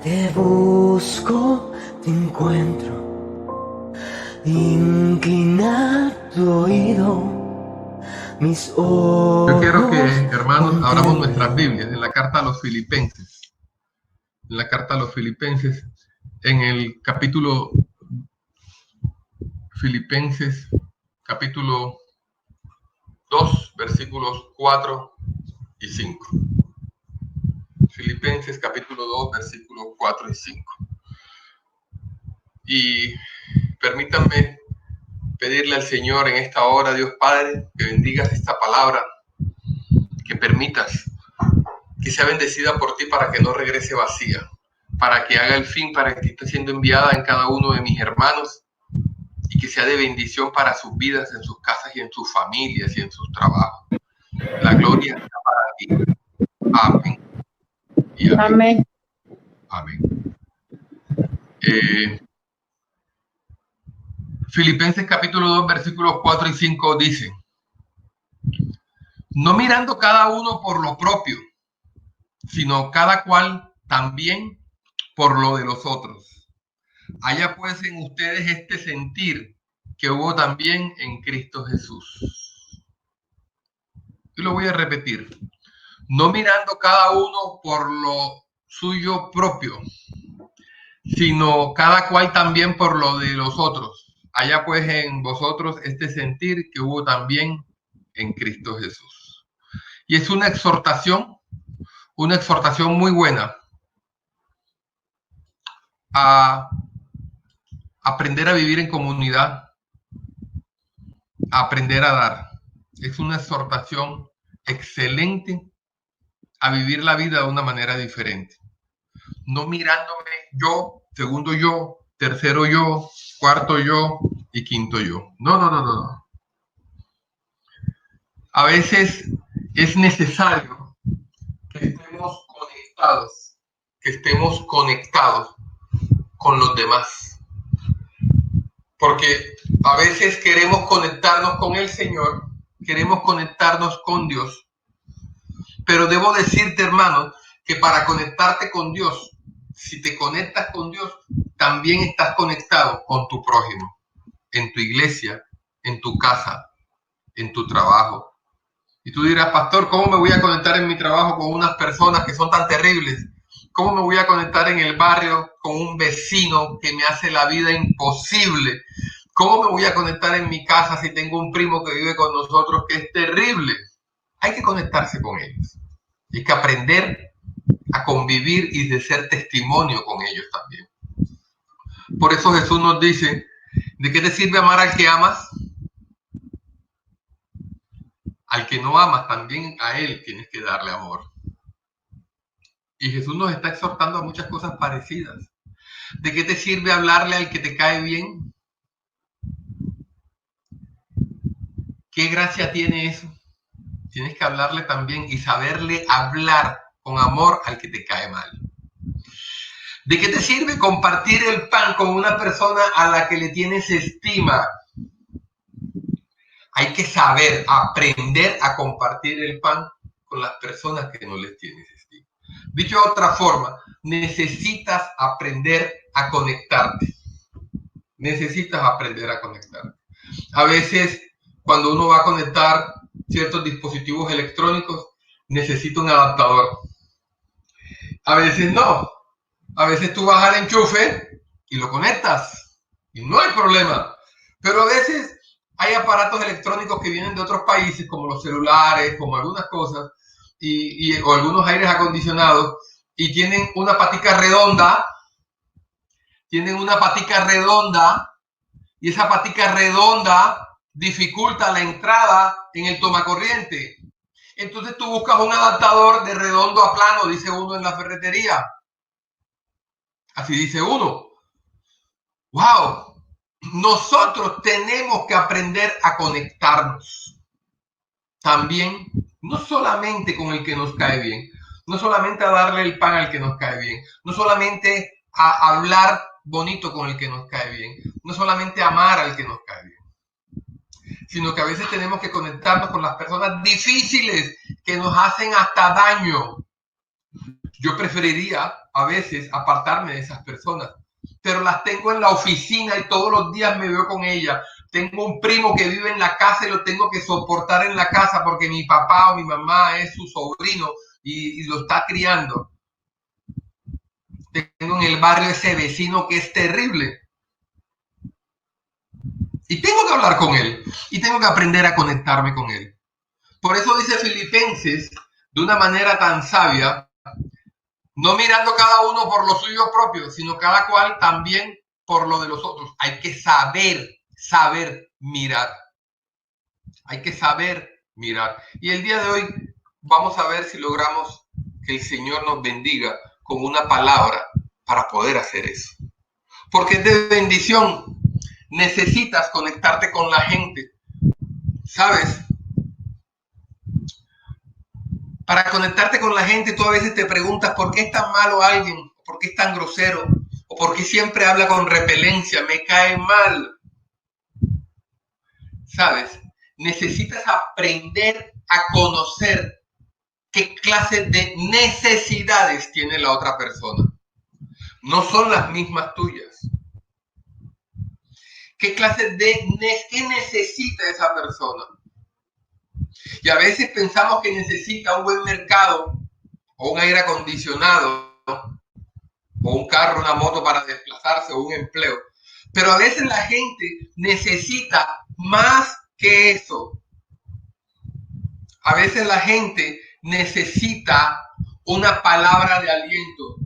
Te busco, te encuentro, inclina tu oído, mis ojos. Yo quiero que, hermanos, abramos nuestras Biblias en la carta a los Filipenses. En la carta a los Filipenses, en el capítulo Filipenses, capítulo 2, versículos 4 y 5. Filipenses, capítulo 2, versículos 4 y 5. Y permítanme pedirle al Señor en esta hora, Dios Padre, que bendigas esta palabra, que permitas que sea bendecida por ti para que no regrese vacía, para que haga el fin, para que esté siendo enviada en cada uno de mis hermanos y que sea de bendición para sus vidas, en sus casas y en sus familias y en sus trabajos. La gloria está para ti. Amén. Y amén. Amén. Filipenses capítulo 2, versículos 4 y 5 dice: no mirando cada uno por lo propio, sino cada cual también por lo de los otros. Haya pues en ustedes este sentir que hubo también en Cristo Jesús. Y lo voy a repetir. No mirando cada uno por lo suyo propio, sino cada cual también por lo de los otros. Haya pues en vosotros este sentir que hubo también en Cristo Jesús. Y es una exhortación muy buena a aprender a vivir en comunidad, a aprender a dar. Es una exhortación excelente a vivir la vida de una manera diferente. No mirándome yo, segundo yo, tercero yo, cuarto yo y quinto yo. No. A veces es necesario que estemos conectados con los demás. Porque a veces queremos conectarnos con el Señor, queremos conectarnos con Dios. Pero debo decirte, hermano, que para conectarte con Dios, si te conectas con Dios, también estás conectado con tu prójimo, en tu iglesia, en tu casa, en tu trabajo. Y tú dirás, pastor, ¿cómo me voy a conectar en mi trabajo con unas personas que son tan terribles? ¿Cómo me voy a conectar en el barrio con un vecino que me hace la vida imposible? ¿Cómo me voy a conectar en mi casa si tengo un primo que vive con nosotros que es terrible? Hay que conectarse con ellos. Hay que aprender a convivir y de ser testimonio con ellos también. Por eso Jesús nos dice, ¿de qué te sirve amar al que amas? Al que no amas, también a él tienes que darle amor. Y Jesús nos está exhortando a muchas cosas parecidas. ¿De qué te sirve hablarle al que te cae bien? ¿Qué gracia tiene eso? Tienes que hablarle también y saberle hablar con amor al que te cae mal. ¿De qué te sirve compartir el pan con una persona a la que le tienes estima? Hay que saber, aprender a compartir el pan con las personas que no les tienes estima. Dicho de otra forma, necesitas aprender a conectarte. Necesitas aprender a conectarte. A veces, cuando uno va a conectar ciertos dispositivos electrónicos, necesita un adaptador. A veces no. A veces tú vas al enchufe y lo conectas y no hay problema. Pero a veces hay aparatos electrónicos que vienen de otros países, como los celulares, como algunas cosas, o algunos aires acondicionados, y tienen una patica redonda, y esa patica redonda dificulta la entrada en el tomacorriente. Entonces tú buscas un adaptador de redondo a plano, dice uno en la ferretería. Así dice uno. ¡Wow! Nosotros tenemos que aprender a conectarnos. También, no solamente con el que nos cae bien, no solamente a darle el pan al que nos cae bien, no solamente a hablar bonito con el que nos cae bien, no solamente a amar al que nos cae bien, sino que a veces tenemos que conectarnos con las personas difíciles que nos hacen hasta daño. Yo preferiría a veces apartarme de esas personas, pero las tengo en la oficina y todos los días me veo con ellas. Tengo un primo que vive en la casa y lo tengo que soportar en la casa porque mi papá o mi mamá es su sobrino y lo está criando. Tengo en el barrio ese vecino que es terrible. Y tengo que hablar con él. Y tengo que aprender a conectarme con él. Por eso dice Filipenses, de una manera tan sabia, no mirando cada uno por lo suyo propio, sino cada cual también por lo de los otros. Hay que saber mirar. Hay que saber mirar. Y el día de hoy vamos a ver si logramos que el Señor nos bendiga con una palabra para poder hacer eso. Porque es de bendición. Necesitas conectarte con la gente. ¿Sabes? Para conectarte con la gente, tú a veces te preguntas por qué es tan malo alguien, por qué es tan grosero, o por qué siempre habla con repelencia, me cae mal. ¿Sabes? Necesitas aprender a conocer qué clase de necesidades tiene la otra persona. No son las mismas tuyas. ¿Qué clase de qué necesita esa persona? Y a veces pensamos que necesita un buen mercado o un aire acondicionado o un carro, una moto para desplazarse o un empleo. Pero a veces la gente necesita más que eso. A veces la gente necesita una palabra de aliento.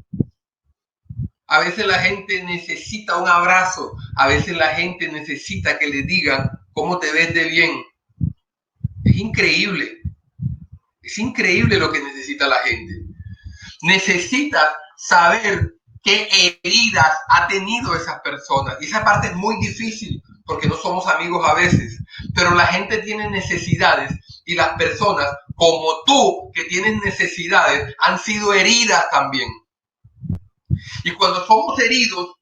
A veces la gente necesita un abrazo. A veces la gente necesita que le digan cómo te ves de bien. Es increíble. Es increíble lo que necesita la gente. Necesita saber qué heridas ha tenido esas personas. Y esa parte es muy difícil porque no somos amigos a veces. Pero la gente tiene necesidades y las personas como tú que tienen necesidades han sido heridas también. Y cuando somos heridos,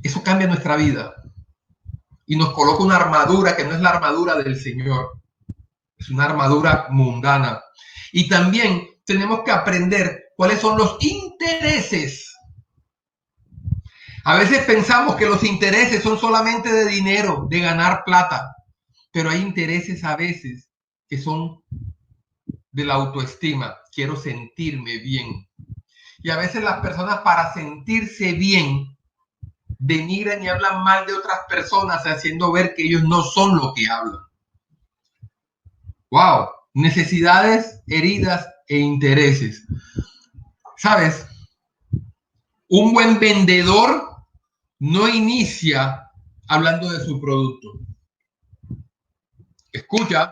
eso cambia nuestra vida y nos coloca una armadura que no es la armadura del Señor, es una armadura mundana. Y también tenemos que aprender cuáles son los intereses. A veces pensamos que los intereses son solamente de dinero, de ganar plata, pero hay intereses a veces que son de la autoestima. Quiero sentirme bien. Y a veces las personas para sentirse bien denigran y hablan mal de otras personas haciendo ver que ellos no son lo que hablan. Wow, necesidades, heridas e intereses. ¿Sabes? Un buen vendedor no inicia hablando de su producto. Escucha,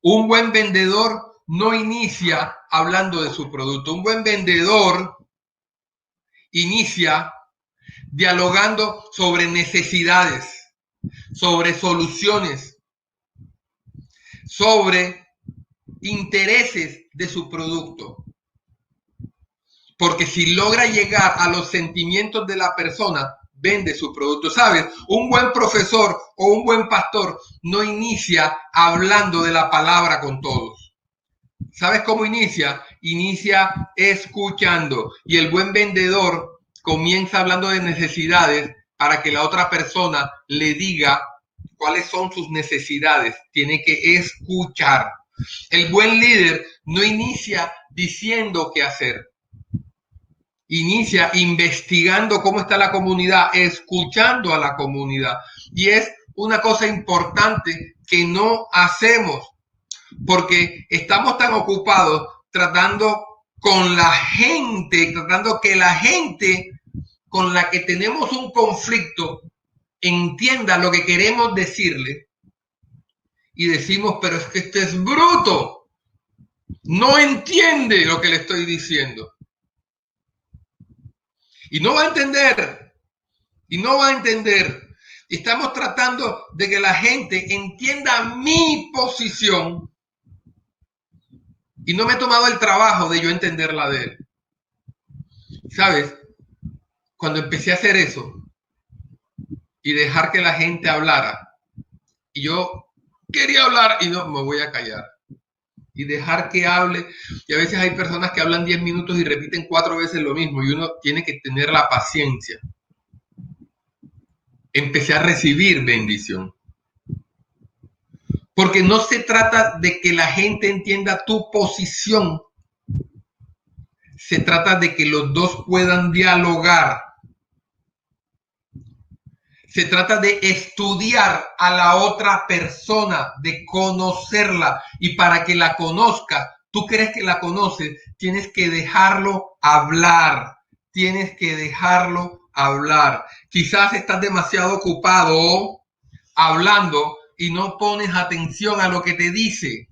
un buen vendedor no inicia hablando de su producto. Un buen vendedor inicia dialogando sobre necesidades, sobre soluciones, sobre intereses de su producto. Porque si logra llegar a los sentimientos de la persona, vende su producto. ¿Sabes? Un buen profesor o un buen pastor no inicia hablando de la palabra con todos. ¿Sabes cómo inicia? Inicia escuchando. Y el buen vendedor comienza hablando de necesidades para que la otra persona le diga cuáles son sus necesidades. Tiene que escuchar. El buen líder no inicia diciendo qué hacer. Inicia investigando cómo está la comunidad, escuchando a la comunidad. Y es una cosa importante que no hacemos porque estamos tan ocupados tratando con la gente, tratando que la gente con la que tenemos un conflicto entienda lo que queremos decirle y decimos, pero es que este es bruto, no entiende lo que le estoy diciendo. Y no va a entender, y no va a entender. Estamos tratando de que la gente entienda mi posición y no me he tomado el trabajo de yo entender la de él. ¿Sabes? Cuando empecé a hacer eso y dejar que la gente hablara, y yo quería hablar y no, me voy a callar. y dejar que hable. Y a veces hay personas que hablan 10 minutos y repiten 4 veces lo mismo y uno tiene que tener la paciencia. Empecé a recibir bendición. Porque no se trata de que la gente entienda tu posición. Se trata de que los dos puedan dialogar. Se trata de estudiar a la otra persona, de conocerla. Y para que la conozcas, tú crees que la conoces, tienes que dejarlo hablar. Tienes que dejarlo hablar. Quizás estás demasiado ocupado hablando y no pones atención a lo que te dice.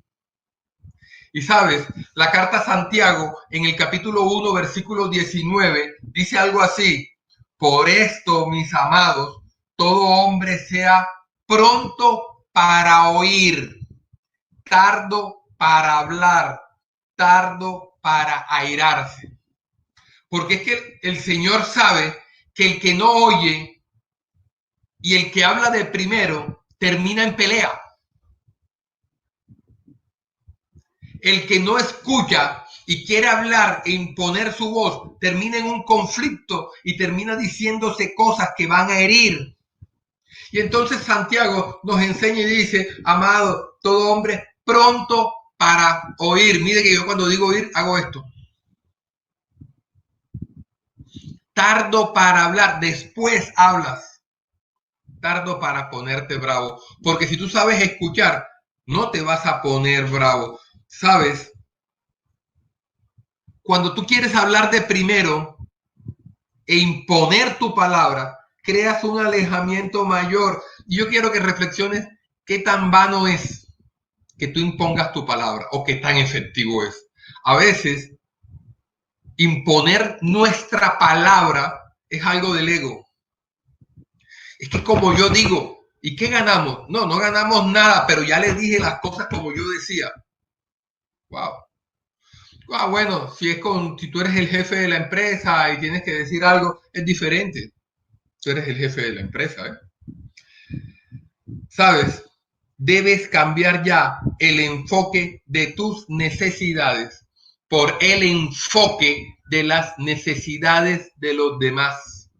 Y sabes, la carta a Santiago en el capítulo 1, versículo 19, dice algo así: por esto, mis amados, todo hombre sea pronto para oír, tardo para hablar, tardo para airarse. Porque es que el Señor sabe que el que no oye y el que habla de primero termina en pelea. El que no escucha y quiere hablar e imponer su voz termina en un conflicto y termina diciéndose cosas que van a herir. Y entonces Santiago nos enseña y dice: amado, todo hombre pronto para oír. Mire que yo cuando digo oír hago esto. Tardo para hablar, después hablas. Tardo para ponerte bravo. Porque si tú sabes escuchar, no te vas a poner bravo. ¿Sabes? Cuando tú quieres hablar de primero e imponer tu palabra, creas un alejamiento mayor. Y yo quiero que reflexiones qué tan vano es que tú impongas tu palabra o qué tan efectivo es. A veces, imponer nuestra palabra es algo del ego. Es que como yo digo, ¿y qué ganamos? No, no ganamos nada, pero ya le dije las cosas como yo decía. Wow. Bueno, si tú eres el jefe de la empresa y tienes que decir algo, es diferente. Tú eres el jefe de la empresa, ¿eh? ¿Sabes? Debes cambiar ya el enfoque de tus necesidades por el enfoque de las necesidades de los demás.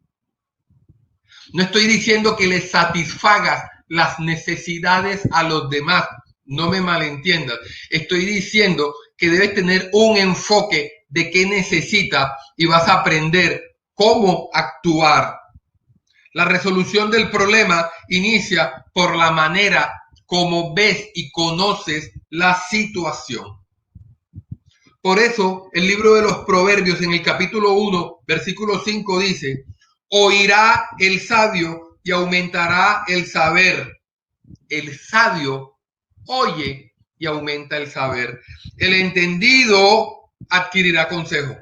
No estoy diciendo que les satisfagas las necesidades a los demás, no me malentiendas. Estoy diciendo que debes tener un enfoque de qué necesitas y vas a aprender cómo actuar. La resolución del problema inicia por la manera como ves y conoces la situación. Por eso, el libro de los Proverbios en el capítulo 1, versículo 5 dice: oirá el sabio y aumentará el saber. El sabio oye y aumenta el saber. El entendido adquirirá consejo.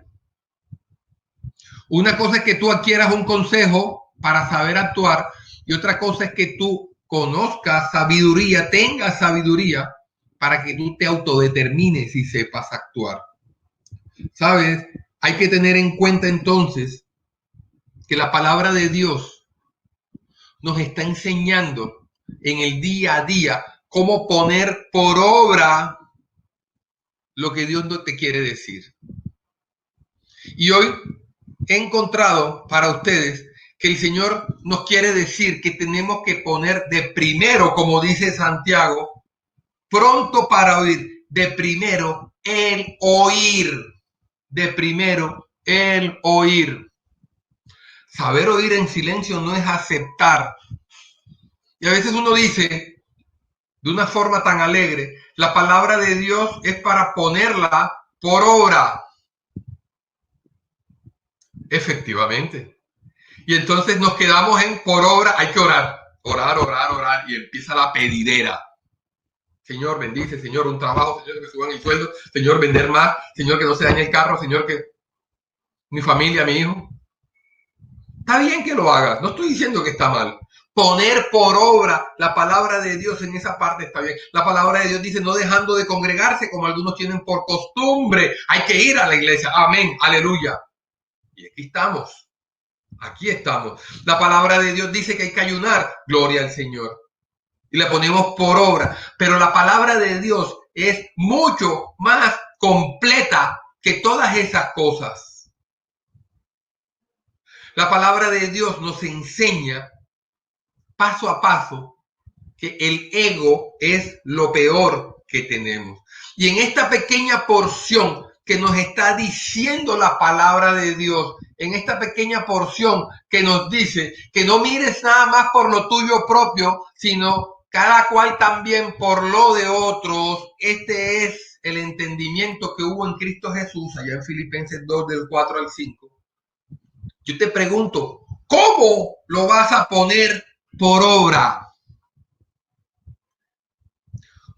Una cosa es que tú adquieras un consejo para saber actuar y otra cosa es que tú conozcas sabiduría, tengas sabiduría para que tú te autodetermines y sepas actuar. ¿Sabes? Hay que tener en cuenta entonces que la palabra de Dios nos está enseñando en el día a día cómo poner por obra lo que Dios no te quiere decir. Y hoy he encontrado para ustedes que el Señor nos quiere decir que tenemos que poner de primero, como dice Santiago, pronto para oír, de primero el oír, de primero el oír. Saber oír en silencio no es aceptar. Y a veces uno dice, de una forma tan alegre, la palabra de Dios es para ponerla por obra. Efectivamente. Y entonces nos quedamos en por obra, hay que orar, orar, y empieza la pedidera. Señor, bendice, Señor, un trabajo, Señor, que me suban el sueldo, Señor, vender más, Señor, que no se dañe el carro, Señor, que mi familia, mi hijo. Está bien que lo hagas, no estoy diciendo que está mal. Poner por obra la palabra de Dios en esa parte está bien. La palabra de Dios dice no dejando de congregarse como algunos tienen por costumbre. Hay que ir a la iglesia. Amén, aleluya. Y aquí estamos. Aquí estamos. La palabra de Dios dice que hay que ayunar. Gloria al Señor. Y la ponemos por obra. Pero la palabra de Dios es mucho más completa que todas esas cosas. La palabra de Dios nos enseña paso a paso que el ego es lo peor que tenemos. Y en esta pequeña porción que nos está diciendo la palabra de Dios, en esta pequeña porción que nos dice que no mires nada más por lo tuyo propio, sino cada cual también por lo de otros. Este es el entendimiento que hubo en Cristo Jesús, allá en Filipenses 2, del 4 al 5. Yo te pregunto, ¿cómo lo vas a poner por obra?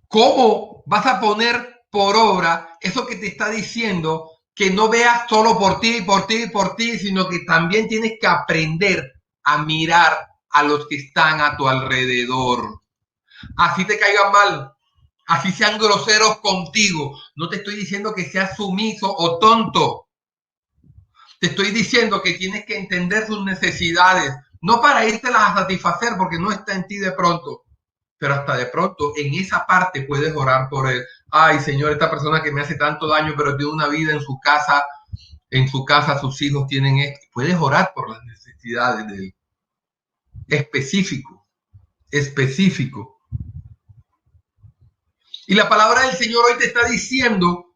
¿Cómo vas a poner por obra eso que te está diciendo? Que no veas solo por ti, por ti, por ti, sino que también tienes que aprender a mirar a los que están a tu alrededor. Así te caigan mal, así sean groseros contigo. No te estoy diciendo que seas sumiso o tonto. Te estoy diciendo que tienes que entender sus necesidades, no para írtelas a satisfacer porque no está en ti de pronto, pero hasta de pronto en esa parte puedes orar por él. Ay, Señor, esta persona que me hace tanto daño, pero tiene una vida en su casa sus hijos tienen esto. Puedes orar por las necesidades de él. Específico. Y la palabra del Señor hoy te está diciendo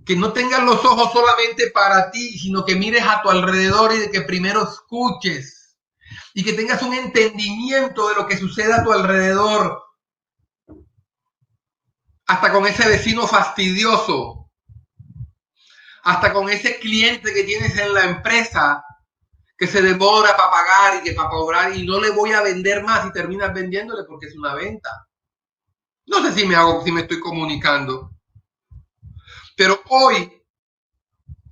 que no tengas los ojos solamente para ti, sino que mires a tu alrededor y de que primero escuches y que tengas un entendimiento de lo que sucede a tu alrededor. Hasta con ese vecino fastidioso, hasta con ese cliente que tienes en la empresa que se demora para pagar y que para cobrar y no le voy a vender más y terminas vendiéndole porque es una venta. No sé si me estoy comunicando. Pero hoy,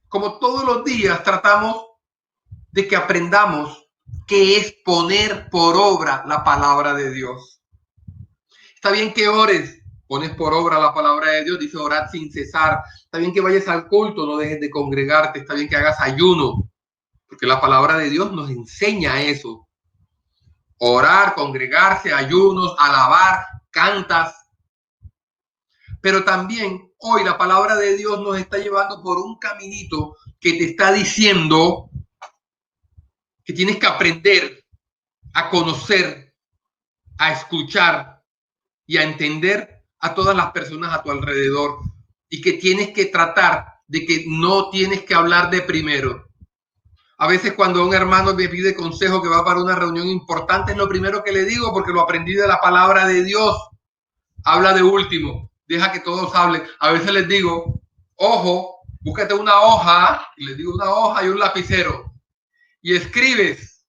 como todos los días, tratamos de que aprendamos qué es poner por obra la palabra de Dios. Está bien que ores, pones por obra la palabra de Dios, dice orad sin cesar. Está bien que vayas al culto, no dejes de congregarte. Está bien que hagas ayuno, porque la palabra de Dios nos enseña eso. Orar, congregarse, ayunos, alabar, cantas. Pero también hoy la palabra de Dios nos está llevando por un caminito que te está diciendo que tienes que aprender a conocer, a escuchar y a entender a todas las personas a tu alrededor y que tienes que tratar de que no tienes que hablar de primero. A veces cuando un hermano me pide consejo que va para una reunión importante es lo primero que le digo porque lo aprendí de la palabra de Dios. Habla de último. Deja que todos hablen. A veces les digo, ojo, búscate una hoja, y les digo una hoja y un lapicero, y escribes.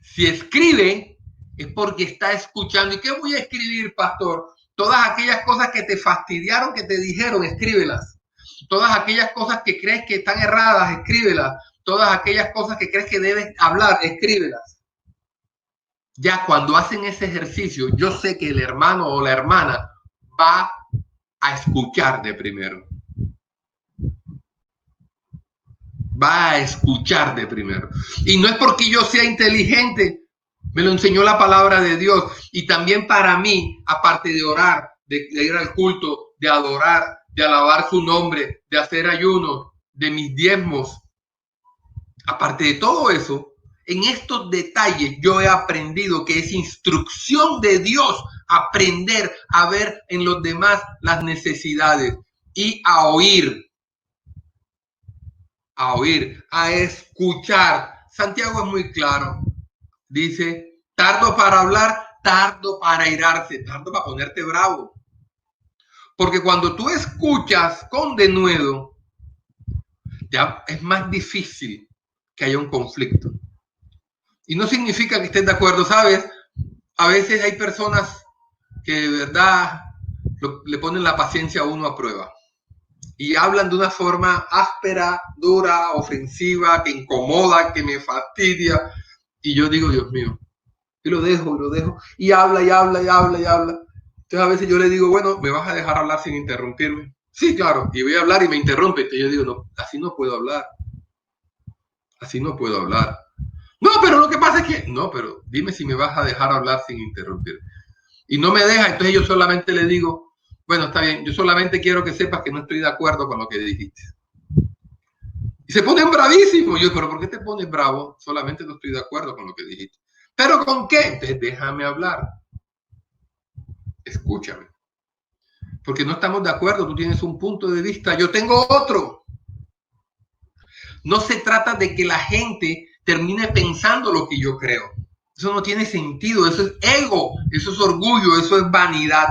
Si escribe, es porque está escuchando. ¿Y qué voy a escribir, pastor? Todas aquellas cosas que te fastidiaron, que te dijeron, escríbelas. Todas aquellas cosas que crees que están erradas, escríbelas. Todas aquellas cosas que crees que debes hablar, escríbelas. Ya cuando hacen ese ejercicio, yo sé que el hermano o la hermana va a escuchar de primero. Va a escuchar de primero. Y no es porque yo sea inteligente, me lo enseñó la palabra de Dios. Y también para mí, aparte de orar, de ir al culto, de adorar, de alabar su nombre, de hacer ayuno, de mis diezmos, aparte de todo eso, en estos detalles yo he aprendido que es instrucción de Dios aprender a ver en los demás las necesidades y a oír, a escuchar. Santiago es muy claro. Dice, tardo para hablar, tardo para airarse, tardo para ponerte bravo. Porque cuando tú escuchas con denuedo, ya es más difícil que haya un conflicto. Y no significa que estés de acuerdo, ¿sabes? A veces hay personas que de verdad le ponen la paciencia a uno a prueba. Y hablan de una forma áspera, dura, ofensiva, que incomoda, que me fastidia. Y yo digo, Dios mío, y lo dejo. Y habla. Entonces a veces yo le digo, bueno, ¿me vas a dejar hablar sin interrumpirme? Sí, claro. Y voy a hablar y me interrumpe. Entonces yo digo, no, así no puedo hablar. No, pero lo que pasa es que... No, pero dime si me vas a dejar hablar sin interrumpir. Y no me deja, entonces yo solamente le digo, Bueno, está bien, yo solamente quiero que sepas que no estoy de acuerdo con lo que dijiste. Y se ponen bravísimos. Yo, pero ¿por qué te pones bravo? Solamente no estoy de acuerdo con lo que dijiste. ¿Pero con qué? Entonces déjame hablar. Escúchame. Porque no estamos de acuerdo, tú tienes un punto de vista, yo tengo otro. No se trata de que la gente termine pensando lo que yo creo. Eso no tiene sentido, eso es ego, eso es orgullo, eso es vanidad.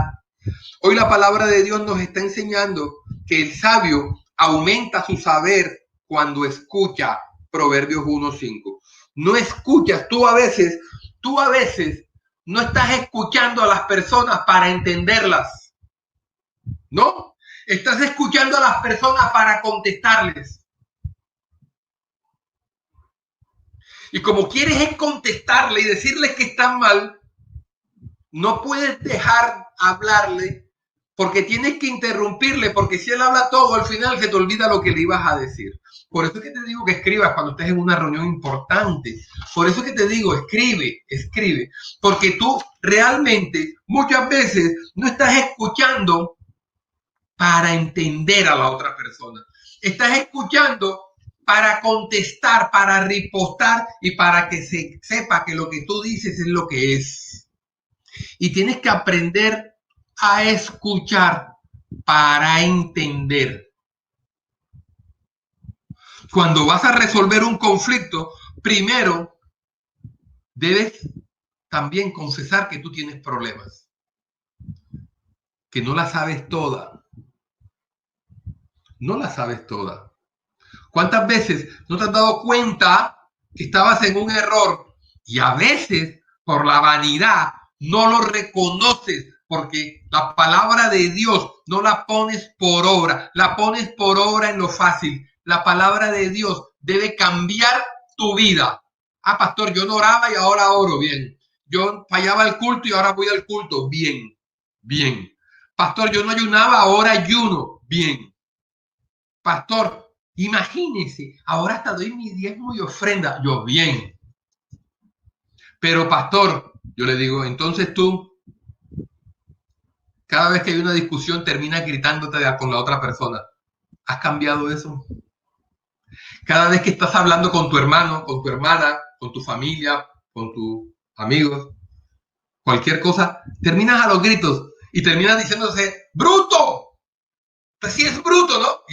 Hoy la palabra de Dios nos está enseñando que el sabio aumenta su saber cuando escucha Proverbios 1:5. No escuchas, tú a veces no estás escuchando a las personas para entenderlas. No, estás escuchando a las personas para contestarles. Y como quieres es contestarle y decirles que están mal, no puedes dejar hablarle porque tienes que interrumpirle, porque si él habla todo, al final se te olvida lo que le ibas a decir. Por eso es que te digo que escribas cuando estés en una reunión importante. Por eso es que te digo, escribe. Porque tú realmente muchas veces no estás escuchando para entender a la otra persona. Estás escuchando para contestar, para ripostar y para que se sepa que lo que tú dices es lo que es. Y tienes que aprender a escuchar para entender. Cuando vas a resolver un conflicto, primero debes también confesar que tú tienes problemas, que no la sabes toda. No la sabes toda. ¿Cuántas veces no te has dado cuenta que estabas en un error? Y a veces, por la vanidad, no lo reconoces, porque la palabra de Dios no la pones por obra, la pones por obra en lo fácil. La palabra de Dios debe cambiar tu vida. Ah, pastor, yo no oraba y ahora oro. Bien. Yo fallaba al culto y ahora voy al culto. Bien. Pastor, yo no ayunaba, ahora ayuno. Bien. Pastor, imagínese, ahora hasta doy mi diezmo y ofrenda. Yo, bien. Pero pastor, yo le digo, entonces tú, cada vez que hay una discusión, terminas gritándote con la otra persona. ¿Has cambiado eso? Cada vez que estás hablando con tu hermano, con tu hermana, con tu familia, con tus amigos, cualquier cosa, terminas a los gritos y terminas diciéndose, ¡bruto! Pues sí es bruto, ¿no?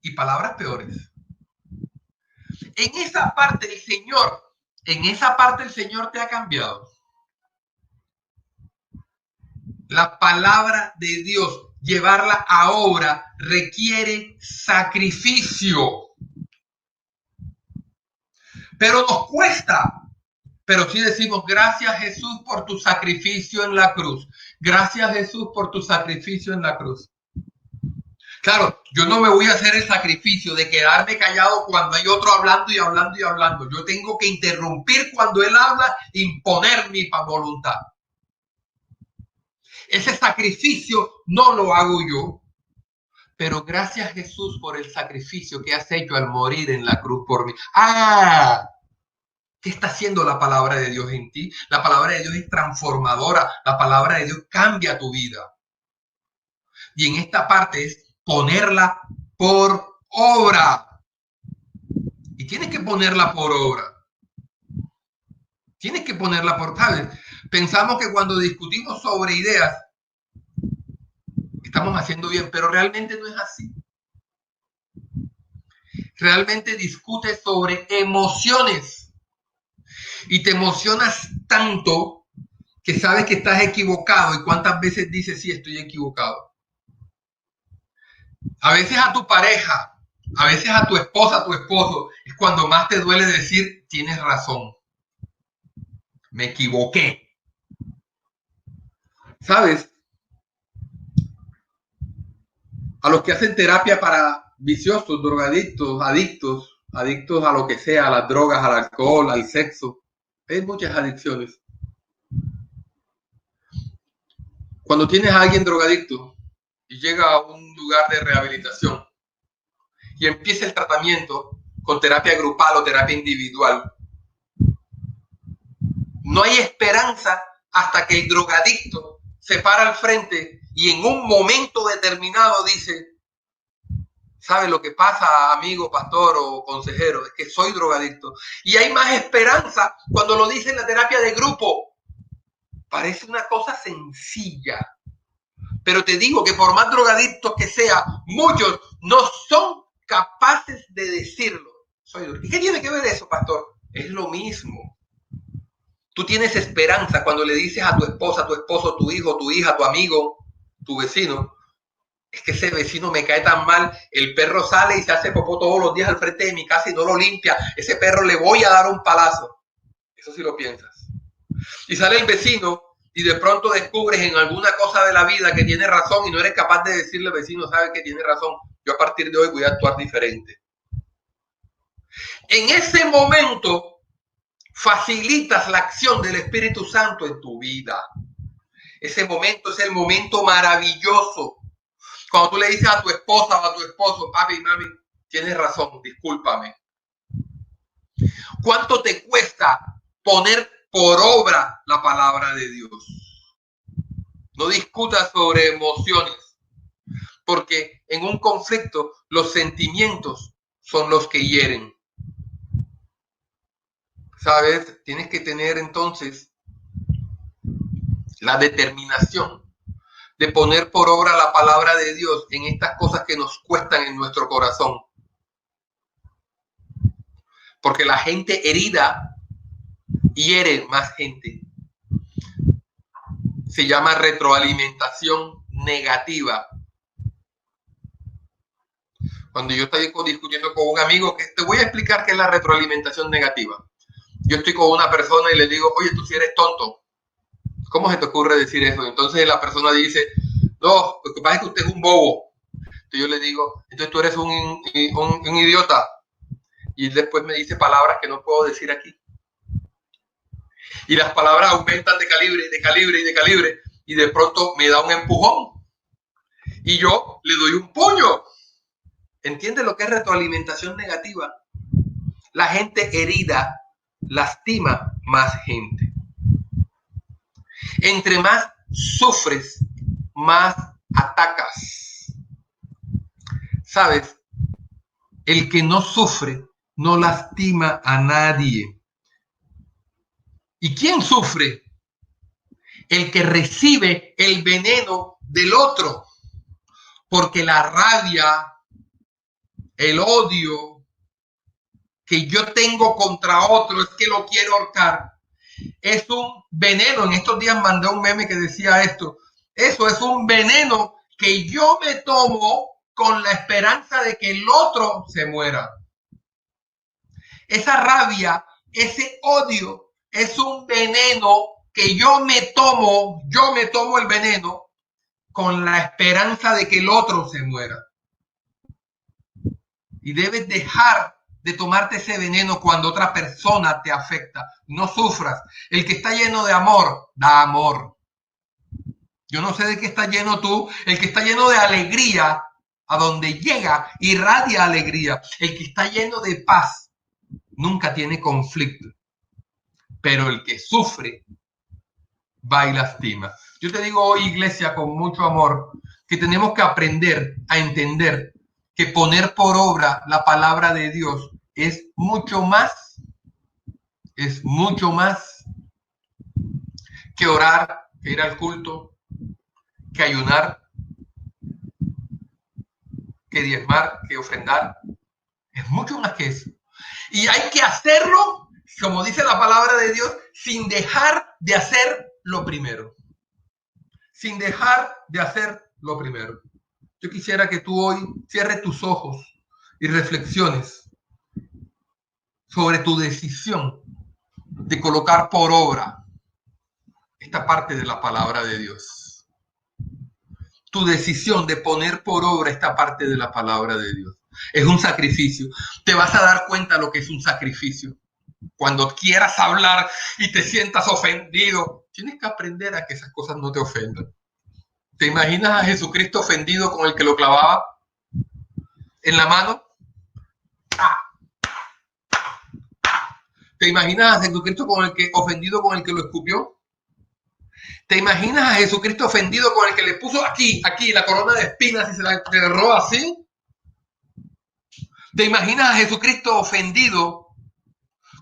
Y palabras peores. En esa parte el Señor te ha cambiado. La palabra de Dios, llevarla a obra, requiere sacrificio. Pero nos cuesta. Pero sí decimos, gracias Jesús por tu sacrificio en la cruz. Gracias Jesús por tu sacrificio en la cruz. Claro, yo no me voy a hacer el sacrificio de quedarme callado cuando hay otro hablando y hablando y hablando. Yo tengo que interrumpir cuando él habla, imponer mi voluntad. Ese sacrificio no lo hago yo. Pero gracias Jesús por el sacrificio que has hecho al morir en la cruz por mí. ¡Ah! ¿Qué está haciendo la palabra de Dios en ti? La palabra de Dios es transformadora. La palabra de Dios cambia tu vida. Y en esta parte es ponerla por obra. Y tienes que ponerla por obra. Tienes que ponerla por, ¿sabes? Pensamos que cuando discutimos sobre ideas, estamos haciendo bien, pero realmente no es así. Realmente discutes sobre emociones. Y te emocionas tanto que sabes que estás equivocado. ¿Y cuántas veces dices, sí, estoy equivocado? A veces a tu pareja, a veces a tu esposa, a tu esposo, es cuando más te duele decir, tienes razón. Me equivoqué. ¿Sabes? A los que hacen terapia para viciosos, drogadictos, adictos a lo que sea, a las drogas, al alcohol, al sexo. Hay muchas adicciones. Cuando tienes a alguien drogadicto y llega a un lugar de rehabilitación y empieza el tratamiento con terapia grupal o terapia individual, no hay esperanza hasta que el drogadicto se para al frente y en un momento determinado dice, ¿sabe lo que pasa, amigo, pastor o consejero? Es que soy drogadicto. Y hay más esperanza cuando lo dice en la terapia de grupo. Parece una cosa sencilla. Pero te digo que por más drogadictos que sea, muchos no son capaces de decirlo. ¿Y qué tiene que ver eso, pastor? Es lo mismo. Tú tienes esperanza cuando le dices a tu esposa, tu esposo, tu hijo, tu hija, tu amigo, tu vecino, es que ese vecino me cae tan mal, el perro sale y se hace popó todos los días al frente de mi casa y no lo limpia, ese perro le voy a dar un palazo. Eso sí lo piensas. Y sale el vecino y de pronto descubres en alguna cosa de la vida que tiene razón y no eres capaz de decirle al vecino, sabe que tiene razón, yo a partir de hoy voy a actuar diferente. En ese momento facilitas la acción del Espíritu Santo en tu vida. Ese momento es el momento maravilloso. Cuando tú le dices a tu esposa o a tu esposo, papi, mami, tienes razón, discúlpame. ¿Cuánto te cuesta poner por obra la palabra de Dios? No discutas sobre emociones, porque en un conflicto los sentimientos son los que hieren. ¿Sabes? Tienes que tener entonces la determinación de poner por obra la palabra de Dios en estas cosas que nos cuestan en nuestro corazón. Porque la gente herida hiere más gente. Se llama retroalimentación negativa. Cuando yo estoy discutiendo con un amigo, que te voy a explicar qué es la retroalimentación negativa. Yo estoy con una persona y le digo, oye, tú sí eres tonto. ¿Cómo se te ocurre decir eso? Entonces la persona dice, no, lo que pasa es que usted es un bobo. Entonces yo le digo, entonces tú eres un idiota. Y después me dice palabras que no puedo decir aquí. Y las palabras aumentan de calibre, de calibre y de calibre. Y de pronto me da un empujón. Y yo le doy un puño. ¿Entiendes lo que es retroalimentación negativa? La gente herida lastima más gente. Entre más sufres, más atacas. ¿Sabes? El que no sufre no lastima a nadie. ¿Y quién sufre? El que recibe el veneno del otro. Porque la rabia, el odio que yo tengo contra otro es que lo quiero ahorcar. Es un veneno. En estos días mandé un meme que decía esto. Eso es un veneno que yo me tomo con la esperanza de que el otro se muera. Esa rabia, ese odio, es un veneno que yo me tomo el veneno con la esperanza de que el otro se muera. Y debes dejar de tomarte ese veneno cuando otra persona te afecta. No sufras. El que está lleno de amor, da amor. Yo no sé de qué está lleno tú. El que está lleno de alegría, a donde llega, irradia alegría. El que está lleno de paz, nunca tiene conflicto. Pero el que sufre, va y lastima. Yo te digo hoy, iglesia, con mucho amor, que tenemos que aprender a entender que poner por obra la palabra de Dios es mucho más que orar, que ir al culto, que ayunar, que diezmar, que ofrendar. Es mucho más que eso. Y hay que hacerlo, como dice la palabra de Dios, sin dejar de hacer lo primero. Sin dejar de hacer lo primero. Yo quisiera que tú hoy cierres tus ojos y reflexiones sobre tu decisión de colocar por obra esta parte de la palabra de Dios. Tu decisión de poner por obra esta parte de la palabra de Dios. Es un sacrificio. Te vas a dar cuenta lo que es un sacrificio. Cuando quieras hablar y te sientas ofendido, tienes que aprender a que esas cosas no te ofendan. ¿Te imaginas a Jesucristo ofendido con el que lo clavaba en la mano? ¿Te imaginas a Jesucristo ofendido con el que lo escupió? ¿Te imaginas a Jesucristo ofendido con el que le puso aquí la corona de espinas y se la agarró así? ¿Te imaginas a Jesucristo ofendido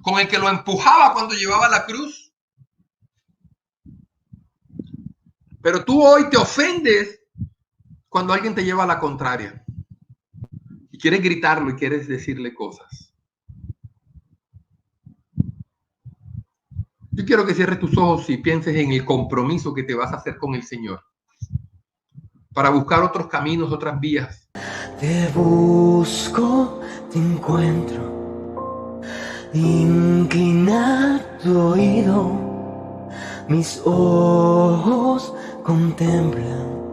con el que lo empujaba cuando llevaba la cruz? Pero tú hoy te ofendes cuando alguien te lleva a la contraria y quieres gritarlo y quieres decirle cosas. Yo quiero que cierres tus ojos y pienses en el compromiso que te vas a hacer con el Señor para buscar otros caminos, otras vías. Te busco, te encuentro. Inclinar tu oído, mis ojos contemplan